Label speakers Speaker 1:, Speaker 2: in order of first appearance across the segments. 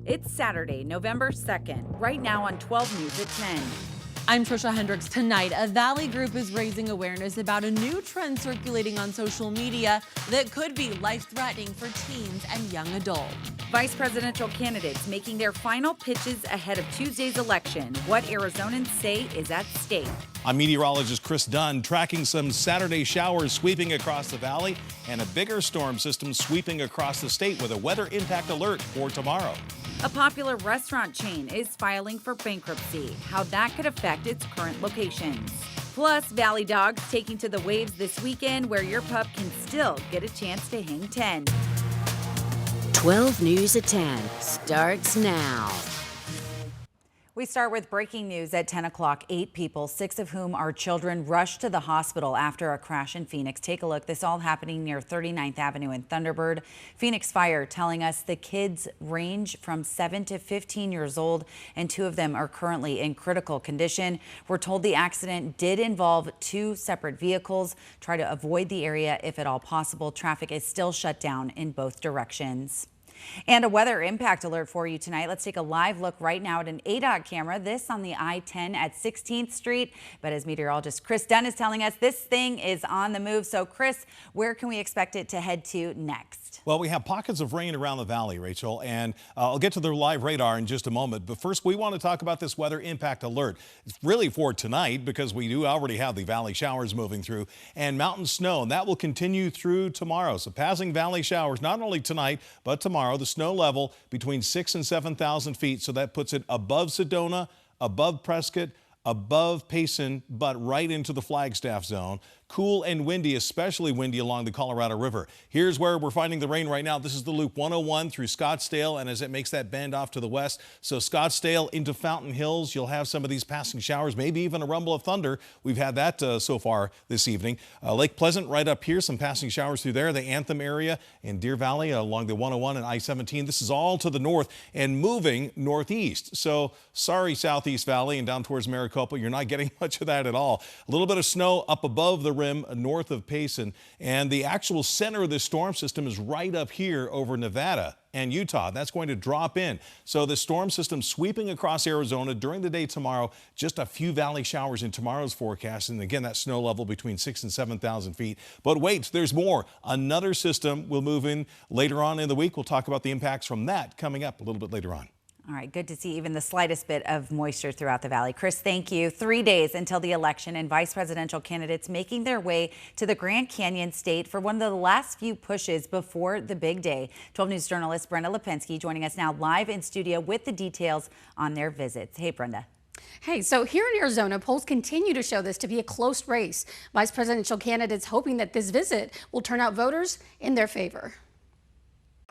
Speaker 1: It's Saturday, November 2nd, right now on 12 News at 10.
Speaker 2: I'm Trisha Hendricks. Tonight, a Valley group is raising awareness about a new trend circulating on social media that could be life-threatening for teens and young adults.
Speaker 1: Vice presidential candidates making their final pitches ahead of Tuesday's election. What Arizonans say is at stake.
Speaker 3: I'm meteorologist Chris Dunn tracking some Saturday showers sweeping across the valley and a bigger storm system sweeping across the state with a weather impact alert for tomorrow.
Speaker 1: A popular restaurant chain is filing for bankruptcy. How that could affect its current locations. Plus, Valley Dogs taking to the waves this weekend where your pup can still get a chance to hang 10.
Speaker 4: 12 News at 10 starts now.
Speaker 1: We start with breaking news at 10 o'clock. 8 people, 6 of whom are children, rushed to the hospital after a crash in Phoenix. Take a look. This all happening near 39th Avenue in Thunderbird. Phoenix Fire telling us the kids range from 7 to 15 years old, and 2 of them are currently in critical condition. We're told the accident did involve 2 separate vehicles. Try to avoid the area if at all possible. Traffic is still shut down in both directions. And a weather impact alert for you tonight. Let's take a live look right now at an ADOT camera. This on the I-10 at 16th Street. But as meteorologist Chris Dunn is telling us, this thing is on the move. So Chris, where can we expect it to head to next?
Speaker 3: Well, we have pockets of rain around the valley, Rachel, and I'll get to the live radar in just a moment. But first, we want to talk about this weather impact alert. It's really for tonight because we do already have the valley showers moving through and mountain snow, and that will continue through tomorrow. So passing valley showers not only tonight, but tomorrow. The snow level between 6,000 and 7,000 feet. So that puts it above Sedona, above Prescott, above Payson, but right into the Flagstaff zone. Cool and windy, especially windy along the Colorado River. Here's where we're finding the rain right now. This is the Loop 101 through Scottsdale, and as it makes that bend off to the west, so Scottsdale into Fountain Hills, you'll have some of these passing showers, maybe even a rumble of thunder. We've had that so far this evening. Lake Pleasant right up here, some passing showers through there. The Anthem area in Deer Valley along the 101 and I-17. This is all to the north and moving northeast. So sorry, Southeast Valley and down towards Maricopa, you're not getting much of that at all. A little bit of snow up above the rim north of Payson, and the actual center of this storm system is right up here over Nevada and Utah. That's going to drop in. So the storm system sweeping across Arizona during the day tomorrow. Just a few valley showers in tomorrow's forecast. And again, that snow level between 6,000 and 7,000 feet. But wait, there's more. Another system will move in later on in the week. We'll talk about the impacts from that coming up a little bit later on.
Speaker 1: All right, good to see even the slightest bit of moisture throughout the valley. Chris, thank you. 3 days until the election and vice presidential candidates making their way to the Grand Canyon State for one of the last few pushes before the big day. 12 News journalist Brenda Lipinski joining us now live in studio with the details on their visits. Hey, Brenda.
Speaker 5: Hey, so here in Arizona, polls continue to show this to be a close race. Vice presidential candidates hoping that this visit will turn out voters in their favor.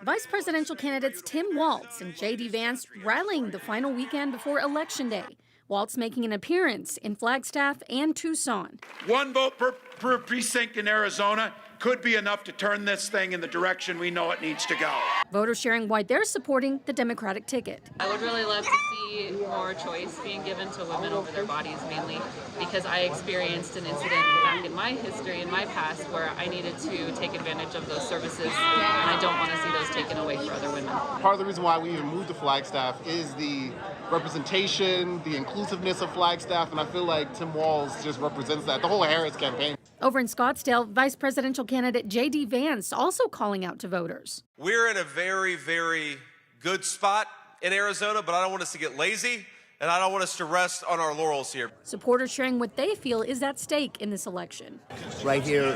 Speaker 5: Vice presidential candidates Tim Walz and J.D. Vance rallying the final weekend before Election Day. Walz making an appearance in Flagstaff and Tucson.
Speaker 6: One vote per precinct in Arizona could be enough to turn this thing in the direction we know it needs to go.
Speaker 5: Voters sharing why they're supporting the Democratic ticket.
Speaker 7: I would really love to see more choice being given to women over their bodies, mainly because I experienced an incident back in my history, in my past, where I needed to take advantage of those services, and I don't want to see those taken away for other women.
Speaker 8: Part of the reason why we even moved to Flagstaff is the representation, the inclusiveness of Flagstaff, and I feel like Tim Walz just represents that, the whole Harris campaign.
Speaker 5: Over in Scottsdale, Vice presidential candidate J.D. Vance also calling out to voters.
Speaker 9: We're in a very, very good spot in Arizona, but I don't want us to get lazy, and I don't want us to rest on our laurels here.
Speaker 5: Supporters sharing what they feel is at stake in this election.
Speaker 10: Right here,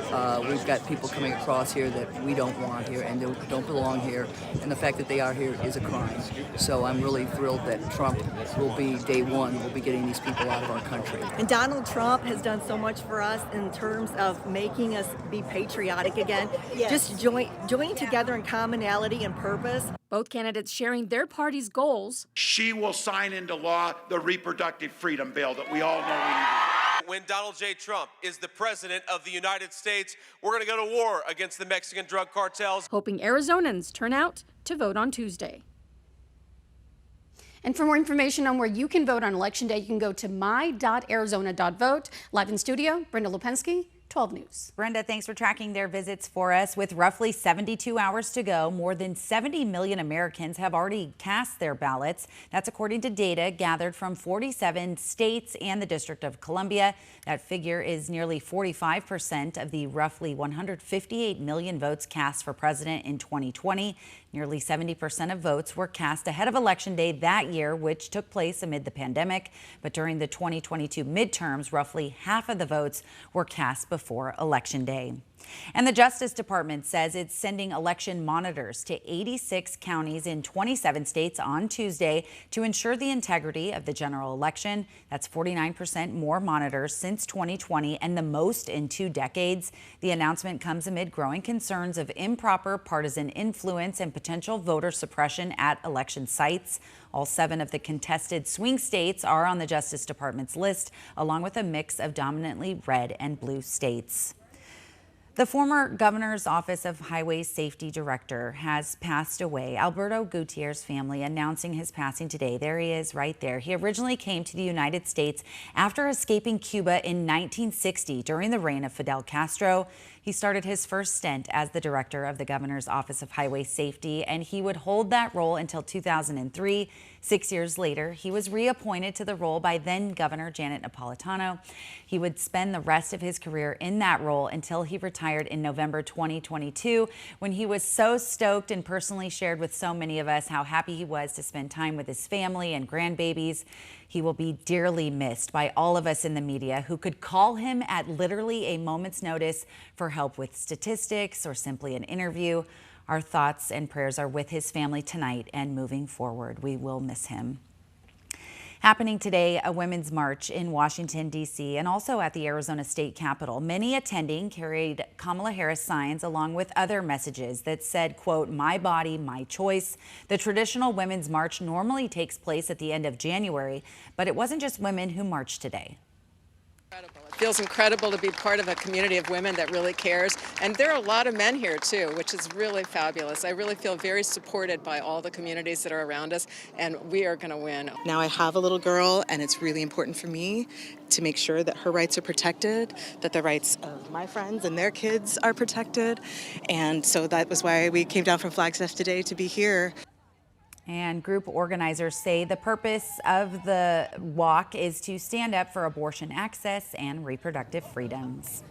Speaker 10: we've got people coming across here that we don't want here and don't belong here, and the fact that they are here is a crime. So I'm really thrilled that Trump will be day one, will be getting these people out of our country.
Speaker 11: And Donald Trump has done so much for us in terms of making us be patriotic again. Yes. Just join together in commonality and purpose.
Speaker 5: Both candidates sharing their party's goals.
Speaker 6: She will sign into law the reproductive freedom bill that we all know we need.
Speaker 9: When Donald J. Trump is the president of the United States, we're going to go to war against the Mexican drug cartels.
Speaker 5: Hoping Arizonans turn out to vote on Tuesday. And for more information on where you can vote on Election Day, you can go to my.arizona.vote. Live in studio, Brenda Lipinski, 12 News.
Speaker 1: Brenda, thanks for tracking their visits for us. With roughly 72 hours to go, more than 70 million Americans have already cast their ballots. That's according to data gathered from 47 states and the District of Columbia. That figure is nearly 45% of the roughly 158 million votes cast for president in 2020. Nearly 70% of votes were cast ahead of Election Day that year, which took place amid the pandemic. But during the 2022 midterms, roughly half of the votes were cast before Election Day. And the Justice Department says it's sending election monitors to 86 counties in 27 states on Tuesday to ensure the integrity of the general election. That's 49% more monitors since 2020 and the most in 2 decades. The announcement comes amid growing concerns of improper partisan influence and potential voter suppression at election sites. All 7 of the contested swing states are on the Justice Department's list, along with a mix of dominantly red and blue states. The former governor's Office of Highway Safety Director has passed away. Alberto Gutierrez family announcing his passing today. There he is right there. He originally came to the United States after escaping Cuba in 1960 during the reign of Fidel Castro. He started his first stint as the director of the governor's Office of Highway Safety, and he would hold that role until 2003. 6 years later, he was reappointed to the role by then Governor Janet Napolitano. He would spend the rest of his career in that role until he retired in November 2022, when he was so stoked and personally shared with so many of us how happy he was to spend time with his family and grandbabies. He will be dearly missed by all of us in the media who could call him at literally a moment's notice for help with statistics or simply an interview. Our thoughts and prayers are with his family tonight and moving forward. We will miss him. Happening today, a women's march in Washington, D.C. and also at the Arizona State Capitol. Many attending carried Kamala Harris signs along with other messages that said, quote, "My body, my choice." The traditional women's march normally takes place at the end of January, but it wasn't just women who marched today.
Speaker 12: It feels incredible to be part of a community of women that really cares. And there are a lot of men here, too, which is really fabulous. I really feel very supported by all the communities that are around us, and we are going to win.
Speaker 13: Now I have a little girl, and it's really important for me to make sure that her rights are protected, that the rights of my friends and their kids are protected. And so that was why we came down from Flagstaff today to be here.
Speaker 1: And group organizers say the purpose of the walk is to stand up for abortion access and reproductive freedoms.